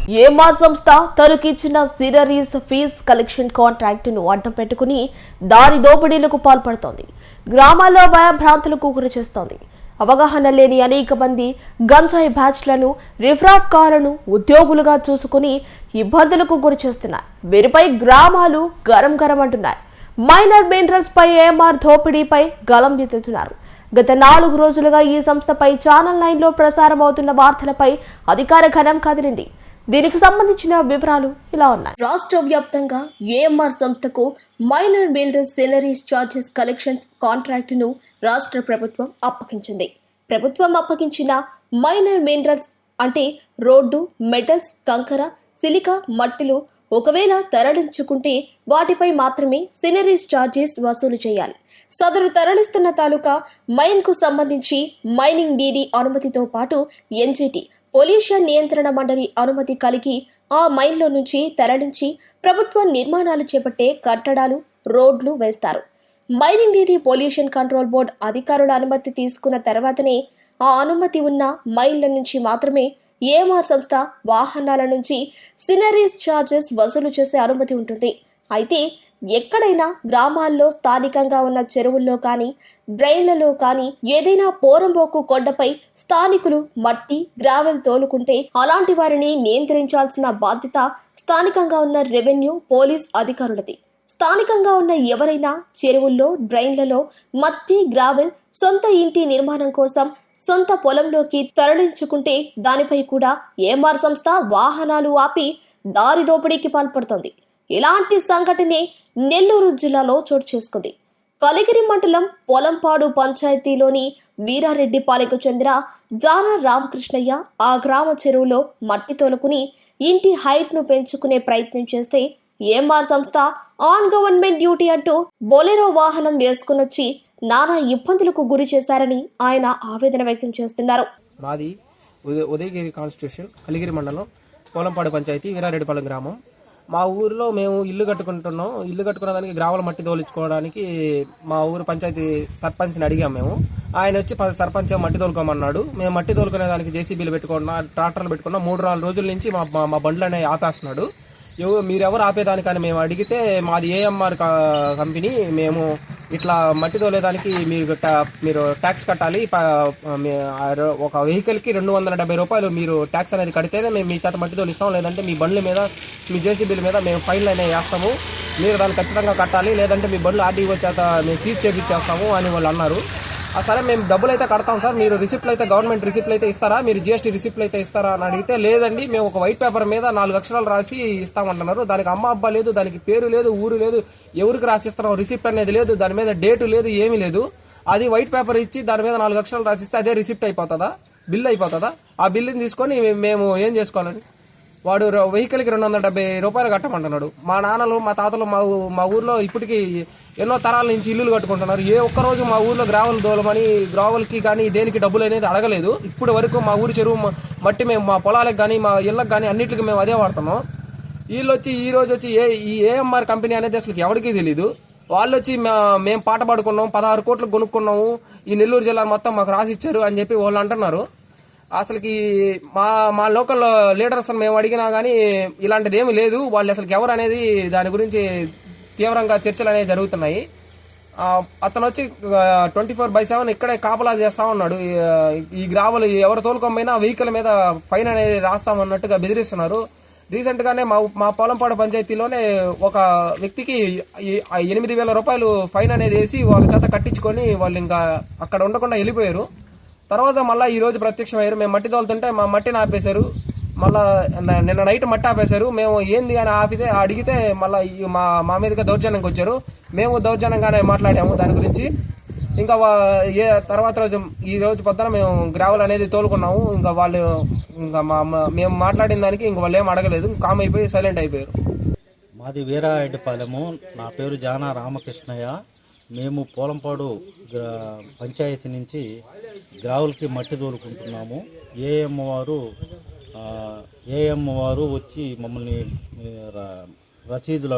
ఏమార్ సంస్థ తనకిచ్చిన సినరీస్ fees collection కాంట్రాక్టును అడ్డం పెట్టుకుని దారి దోపిడీలకు పాల్పడుతోంది. గ్రామాల్లో భయభ్రాంతులకు గురి చేస్తోంది. అవగాహన లేని అనేక మంది గంజాయి బ్యాచ్లను, రిఫ్రాఫ్ కార్లను ఉద్యోగులుగా చూసుకుని ఇబ్బందులకు గురి చేస్తున్నాయి. వీరిపై గ్రామాలు గరం గరం అంటున్నాయి. మైనర్ మినరల్స్ పై ఏఎంఆర్ దోపిడీపై గలం ఎత్తుతున్నారు. గత 4 రోజులుగా ఈ సంస్థపై ఛానల్ 9 లో ప్రసారం అవుతున్న వార్తలపై అధికార ఘనం కదిలింది. దీనికి సంబంధించిన వివరాలు ఇలా ఉన్నాయి. రాష్ట్ర వ్యాప్తంగా ఏఎంఆర్ సంస్థకు మైనర్ మినరల్స్ సినరీస్ చార్జెస్ కలెక్షన్స్ కాంట్రాక్టును రాష్ట్ర ప్రభుత్వం అప్పగించింది. ప్రభుత్వం అప్పగించిన మైనర్ మినరల్స్ అంటే రోడ్డు, మెటల్స్, కంకర, సిలికా, మట్టిలు ఒకవేళ తరలించుకుంటే వాటిపై మాత్రమే సినరీస్ చార్జెస్ వసూలు చేయాలి. సదరు తరలిస్తున్న తాలూకా మైన్ కు సంబంధించి మైనింగ్ డీడీ అనుమతితో పాటు ఎన్జిటి పొల్యూషన్ నియంత్రణ మండలి అనుమతి కలిగి ఆ మైన్లో నుంచి తరలించి ప్రభుత్వ నిర్మాణాలు చేపట్టే కట్టడాలు, రోడ్లు వేస్తారు. Mining DD pollution control board అధికారుల అనుమతి తీసుకున్న తర్వాతనే ఆ అనుమతి ఉన్న మైన్ల నుంచి మాత్రమే ఏఎంఆర్ సంస్థ వాహనాల నుంచి సినరీస్ ఛార్జెస్ వసూలు చేసే అనుమతి ఉంటుంది. అయితే ఎక్కడైనా గ్రామాల్లో స్థానికంగా ఉన్న చెరువుల్లో కానీ, డ్రైన్లలో కానీ ఏదైనా పోరంబోకు కొండపై స్థానికులు మట్టి, గ్రావెల్ తోలుకుంటే అలాంటి వారిని నియంత్రించాల్సిన బాధ్యత స్థానికంగా ఉన్న రెవెన్యూ, పోలీస్ అధికారులది. స్థానికంగా ఉన్న ఎవరైనా చెరువుల్లో, డ్రైన్లలో మట్టి, గ్రావెల్ సొంత ఇంటి నిర్మాణం కోసం సొంత పొలంలోకి తరలించుకుంటే దానిపై కూడా ఏఎంఆర్ సంస్థ వాహనాలు ఆపి దారి దోపిడీకి పాల్పడుతోంది. ఇలాంటి సంఘటనే నెల్లూరు జిల్లాలో చోటు చేసుకుంది. కలిగిరి మండలం పొలంపాడు పంచాయతీలోని వీరారెడ్డిపాలెంకు చెందిన జానా రామకృష్ణయ్య ఆ గ్రామ చెరువులో మట్టి తోలుకుని ఇంటి హైట్ ను పెంచుకునే ప్రయత్నం చేస్తే ఏఎంఆర్ సంస్థ ఆన్ గవర్నమెంట్ డ్యూటీ అంటూ బొలెరో వాహనం వేసుకునొచ్చి నానా ఇబ్బందులకు గురి చేశారని ఆయన ఆవేదన వ్యక్తం చేస్తున్నారు. మాది ఉదయగిరి కాన్స్టిట్యూషన్, కలిగిరి మండలం, పోలంపాడు పంచాయతీ, వీరారెడ్డిపాలెం గ్రామం. మా ఊరిలో మేము ఇల్లు కట్టుకుంటున్నాం. ఇల్లు కట్టుకున్న దానికి గ్రావెల్ మట్టి తోలించుకోవడానికి మా ఊరు పంచాయతీ సర్పంచ్ని అడిగాం. మేము ఆయన వచ్చి సర్పంచ్ మట్టి తోలుకోమన్నాడు. మేము మట్టి తోలుకునే దానికి జేసీబీలు పెట్టుకున్నా, ట్రాక్టర్లు పెట్టుకున్నా. 3-4 రోజుల నుంచి మా బండ్లు అనేవి ఆపేస్తున్నాడు. మీరెవరు ఆపేదానికని మేము అడిగితే మాది ఏఎంఆర్ కంపెనీ, మేము ఇట్లా మట్టి తోలేదానికి మీరు ట్యాక్స్ కట్టాలి. ఒక వెహికల్కి 270 రూపాయలు మీరు ట్యాక్స్ అనేది కడితేనే మేము మీ చేత మట్టి తోలిస్తాం, లేదంటే మీ బండ్ల మీద, మీ జేసీబీల మీద మేము ఫైన్లు అనేవి వేస్తాము, మీరు దాన్ని ఖచ్చితంగా కట్టాలి, లేదంటే మీ బండ్లు ఆర్టీఓ చేత మేము సీజ్ చేపించేస్తాము అని వాళ్ళు అన్నారు. సరే మేము డబ్బులు అయితే కడతాం సార్, మీరు రిసిప్ట్లు అయితే గవర్నమెంట్ రిసిప్ట్లు అయితే ఇస్తారా, మీరు జీఎస్టీ రిసిప్ట్లు అయితే ఇస్తారా అని అడిగితే లేదండి, మేము ఒక వైట్ పేపర్ మీద 4 అక్షరాలు రాసి ఇస్తామంటున్నారు. దానికి అమ్మ అబ్బా లేదు, దానికి పేరు లేదు, ఊరు లేదు, ఎవరికి రాసిస్తున్నాం రిసిప్ట్ అనేది లేదు, దాని మీద డేటు లేదు, ఏమీ లేదు. అది వైట్ పేపర్ ఇచ్చి దాని మీద 4 అక్షరాలు రాసిస్తే అదే రిసిప్ట్ అయిపోతుందా, బిల్ అయిపోతుందా? ఆ బిల్లుని తీసుకొని మేము ఏం చేసుకోవాలండి? వాడు వెహికల్కి 270 రూపాయలు కట్టమంటున్నాడు. మా నాన్నలు, మా తాతలు మా ఊర్లో ఇప్పటికీ ఎన్నో తరాల నుంచి ఇల్లులు కట్టుకుంటున్నారు. ఏ ఒక్కరోజు మా ఊర్లో గ్రావెల్ దోలమని, గ్రావెల్కి కానీ దేనికి డబ్బులు అనేది అడగలేదు. ఇప్పటి వరకు మా ఊరి చెరువు మట్టి మేము మా పొలాలకు కానీ, మా ఇళ్ళకి కానీ అన్నిటికీ మేము అదే వాడుతున్నాం. వీళ్ళు వచ్చి ఈ రోజు వచ్చి ఈ ఏఎంఆర్ కంపెనీ అనేది అసలు ఎవరికీ తెలీదు. వాళ్ళు వచ్చి మేము పాట పాడుకున్నాం, 16 కోట్లు కొనుక్కున్నాము, ఈ నెల్లూరు జిల్లా మొత్తం మాకు రాసి ఇచ్చారు అని చెప్పి వాళ్ళు అంటున్నారు. అసలుకి మా లోకల్ లీడర్స్ మేము అడిగినా కానీ ఇలాంటిది ఏమి లేదు. వాళ్ళు అసలు ఎవరు అనేది దాని గురించి తీవ్రంగా చర్చలు అనేవి జరుగుతున్నాయి. అతను వచ్చి 24/7 ఇక్కడే కాపలా చేస్తా ఉన్నాడు. ఈ గ్రావెల్ ఎవరు తోలుకోమైనా వెహికల్ మీద ఫైన్ అనేది రాస్తామన్నట్టుగా బెదిరిస్తున్నారు. రీసెంట్ గానే మా పొలంపాడు పంచాయతీలోనే ఒక వ్యక్తికి 8,000 రూపాయలు ఫైన్ అనేది వేసి వాళ్ళ చేత కట్టించుకొని వాళ్ళు ఇంకా అక్కడ ఉండకుండా వెళ్ళిపోయారు. తర్వాత మళ్ళీ ఈ రోజు ప్రత్యక్షమయ్యారు. మేము మట్టి తోలుతుంటే మా మట్టిని ఆపేశారు. మళ్ళా నిన్న నైట్ మట్టి ఆపేశారు. మేము ఏంది అని అడిగితే మళ్ళీ మా మీదగా దౌర్జన్యంకి వచ్చారు. మేము దౌర్జన్యంగానే మాట్లాడాము దాని గురించి. ఇంకా తర్వాత రోజు ఈ రోజు పొద్దున మేము గ్రావెల్ అనేది తోలుకున్నాము. ఇంకా వాళ్ళు మేము మాట్లాడిన దానికి ఇంక వాళ్ళు ఏం అడగలేదు, కామ్ అయిపోయి సైలెంట్ అయిపోయారు. మాది వీరారెడ్డిపాలెము. నా పేరు జానా రామకృష్ణయ్య. మేము పోలంపాడు పంచాయతీ నుంచి గ్రావులకి మట్టి తోలుకుంటున్నాము. ఏఎం వారు వచ్చి మమ్మల్ని రసీదులు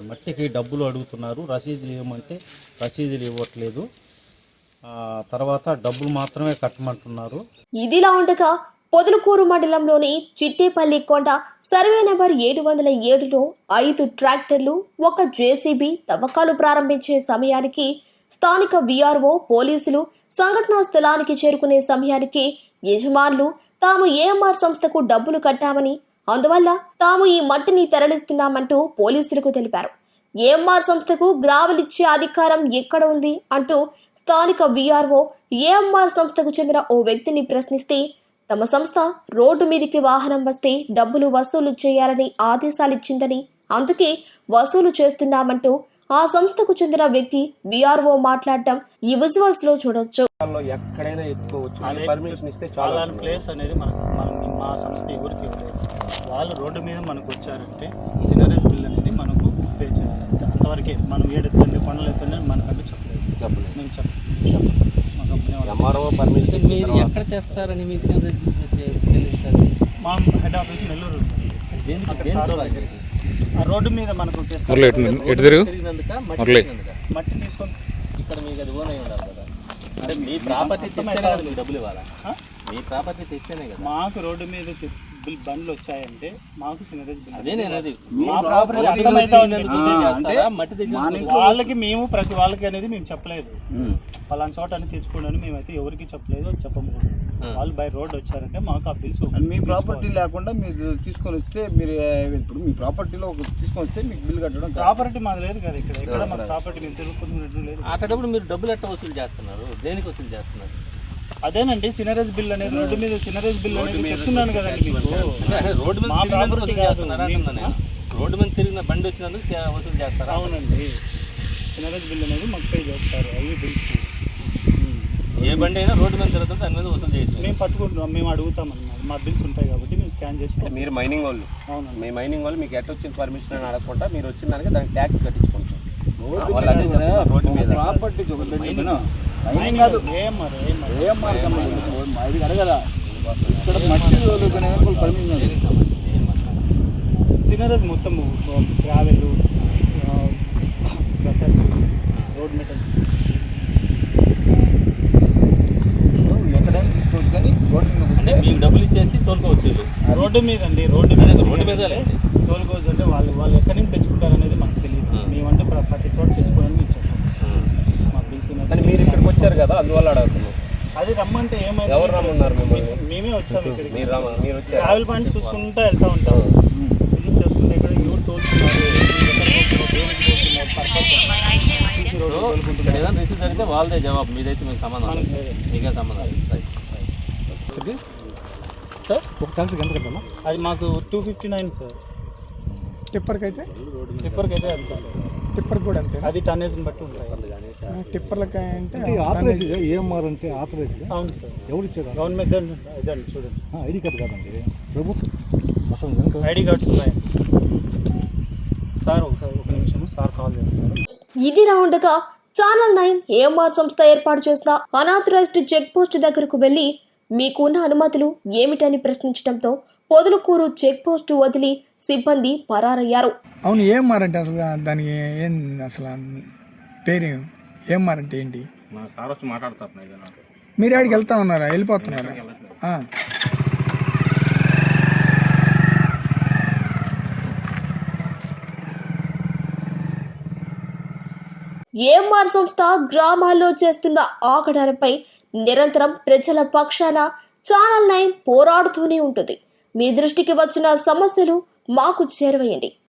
మట్టికి డబ్బులు అడుగుతున్నారు. రసీదులు ఇవ్వమంటే రసీదులు ఇవ్వట్లేదు. తర్వాత డబ్బులు మాత్రమే కట్టమంటున్నారు. ఇదిలా ఉండగా పొదలకూరు మండలంలోని చిట్టేపల్లి కొండ సర్వే నెంబర్ 707లో 5 ట్రాక్టర్లు, 1 జేసీబీ తవ్వకాలు ప్రారంభించే సమయానికి స్థానిక వీఆర్ఓ పోలీసులు సంఘటనా స్థలానికి చేరుకునే సమయానికి యజమానులు తాము ఏఎంఆర్ సంస్థకు డబ్బులు కట్టామని, అందువల్ల తాము ఈ మట్టిని తరలిస్తున్నామంటూ పోలీసులకు తెలిపారు. ఏఎంఆర్ సంస్థకు గ్రావెల్ ఇచ్చే అధికారం ఎక్కడ ఉంది అంటూ స్థానిక వీఆర్ఓ ఏఎంఆర్ సంస్థకు చెందిన ఓ వ్యక్తిని ప్రశ్నిస్తే, తమ సంస్థ రోడ్డు మీదికి వాహనం వస్తే డబ్బులు వసూలు చేయాలని ఆదేశాలిచ్చిందని, అందుకే వసూలు చేస్తున్నామంటూ ఆ సంస్థకు చెందిన వ్యక్తి వీఆర్ఓ మాట్లాడటం ఈ విజువల్స్ లో చూడొచ్చు. ఎక్కడైనా ఎత్తుకోవచ్చు, అదే పర్మిషన్ ఇస్తే చాలా అలాంటి ప్లేస్ అనేది మా సంస్థ ఎవరికి ఇవ్వలేదు. వాళ్ళు రోడ్డు మీద మనకు వచ్చారంటే సినరీస్ బిల్ అనేది మనకు పే చేయాలి. అంతవరకే మనం ఏడెత్తండి కొండలు ఎత్తండి మనకంటూ చెప్పలేదు. మేము మా కంపెనీ ఎంఆర్ఓ పర్మిషన్ మీరు ఎక్కడ తెస్తారని మీకు చెల్లించాలి? మా హెడ్ ఆఫీస్ నెల్లూరు ఉంటుంది. అక్కడ సార్ వాళ్ళ దగ్గరికి. ఆ రోడ్డు మీద మనకు తెస్తారు. తిరిగినందుక మట్టి తీసుకొని ఇక్కడ మీకు అది ఓన్ అయి ఉండాలి కదా. అంటే మీ ప్రాపర్టీ తెస్తేనే కదా మీకు డబ్బులు ఇవ్వాలా? మీ ప్రాపర్టీ తెస్తేనే కదా. మాకు రోడ్డు మీద బండ్లు వచ్చాయంటే మాకు సినరీస్ బిల్. అదే నేను అది మా ప్రాపర్టీ అర్థమైతే మట్టి తెచ్చి వాళ్ళకి మేము ప్రతి వాళ్ళకి అనేది మేము చెప్పలేదు. పలానా చోట అని తెచ్చుకోండి అని మేమైతే ఎవరికి చెప్పలేదు, చెప్పము. వాళ్ళు బై రోడ్ వచ్చారంటే మాకు ఆ బిల్స్ మీ ప్రాపర్టీ లేకుండా మీరు తీసుకొని వస్తే మీరు ఇప్పుడు మీ ప్రాపర్టీలో తీసుకొని వస్తే మీకు బిల్ కట్టడం ప్రాపర్టీ మాది లేదు కదా. ఇక్కడ మా ప్రాపర్టీ మేము తిరుగుతుంది లేదు. అట్టేటప్పుడు మీరు డబ్బులు ఎట్లా వసూలు చేస్తున్నారు? దేనికి వసూలు చేస్తున్నారు? అదేనండి సినరీస్ బిల్ అనేది రోడ్డు మీద సినరీస్ బిల్ అనేది చెప్తున్నాను కదండి మీకు. రోడ్డు మీద మా తిరిగినందుకు ప్రాపర్టీ వసూలు కాదు. చేస్తున్నారా అంటున్నా నేను. రోడ్డు మీద తిరిగిన బండి వచ్చినందుకు వసూలు చేస్తారా? అవునండి, సినరీస్ బిల్ అనేది మాకు పే చేస్తారు. అవి బిల్స్ ఏ బండి అయినా రోడ్డు మీద తిరుగుతుంటే దాని మీద వసూలు చేసి మేము పట్టుకుంటున్నాం, మేము అడుగుతాం అన్నమాట. మా బిల్స్ ఉంటాయి కాబట్టి మేము స్కాన్ చేసి. మీరు మైనింగ్ వాళ్ళు, అవునండి, మీ మైనింగ్ వాళ్ళు మీకు ఎట్లా వచ్చిన పర్మిషన్ అని అడగకుండా మీరు వచ్చిన దానికి దానికి ట్యాక్స్ కట్టించుకుంటాం. రోడ్డు మీద ప్రాపర్టీ మైనింగ్ కాదు, ఏఎంఆర్ ఇది అడగదా ఇక్కడ మట్టి తోలుకునే పర్మిషన్. సినరీస్ మొత్తం గ్రావెల్, క్రషర్స్, రోడ్ మెటల్స్ ఎక్కడైనా తీసుకోవచ్చు కానీ రోడ్డు మీద అంటే మీకు డబ్బులు ఇచ్చేసి తోలుకోవచ్చు. రోడ్డు మీద అండి, రోడ్డు మీద తోలుకోవచ్చు. అంటే వాళ్ళు ఎక్కడి నుంచి తెచ్చుకుంటారు అనేది మాకు తెలియదు. మేమంటే ప్రతి చోట తెచ్చుకోవడానికి ఇచ్చాం. మా బిల్స్ కానీ మీరు ఇక్కడికి వచ్చారు కదా, అందువల్ల అడుగుతున్నాం. అది రమ్మంటే ఏమైంది? ఎవరు రమ్మన్నారు మిమ్మల్ని? మేమే వచ్చాము ఇక్కడికి. మీరు వచ్చారు ట్రావెల్ పాయింట్ చూసుకుంటూ వెళ్తూ ఉంటాం. విజిట్ చేసుకుంటే ఇక్కడ ఎవరు తోలుతున్నారు, ఇక్కడ ఏదైనా రిసీవ్ జరిగితే వాళ్ళదే జవాబు, మీదైతే మీకు సంబంధం, మీకే సంబంధం. సార్ ఒక ట్యాంక్ ఎంత కట్టామా? అది మాకు 259 సార్. టిప్పర్కి అయితే అంతే సార్. టిప్పర్ కూడా అంతే. అది టన్నేజ్ని బట్టి ఉంటాయి. టిప్పర్లకి అంటే ఆథరైజ్ ఏఎంఆర్ అంటే ఆథరైజ్ అవును సార్. ఎవరు ఇచ్చారు? గవర్నమెంట్ ఇదండి చూడండి, ఐడి కార్డు కాదండి, ప్రభుత్వం అసలు ఐడి కార్డ్స్ ఉన్నాయి సార్. ఒకసారి ఒక నిమిషం సార్ కాల్ చేస్తారు. ఇదిలా ఉండగా ఛానల్ 9 ఏఎంఆర్ సంస్థ ఏర్పాటు చేసిన అనాథరైజ్డ్ చెక్ పోస్ట్ దగ్గరకు వెళ్లి మీకున్న అనుమతులు ఏమిటని ప్రశ్నించడంతో పొదలకూరు చెక్ పోస్టు వదిలి సిబ్బంది పరారయ్యారు. అవును, ఏఎంఆర్ అంటే అసలు దానికి ఏం అసలు పేరు ఏఎంఆర్ అంటే ఏంటి? మీరు ఆడికి వెళ్తా ఉన్నారా? వెళ్ళిపోతున్నారా? ఏఎంఆర్ సంస్థ గ్రామాల్లో చేస్తున్న ఆగడాలపై నిరంతరం ప్రజల పక్షాన ఛానల్ 9 పోరాడుతూనే ఉంటుంది. మీ దృష్టికి వచ్చిన సమస్యలు మాకు చేరవేయండి.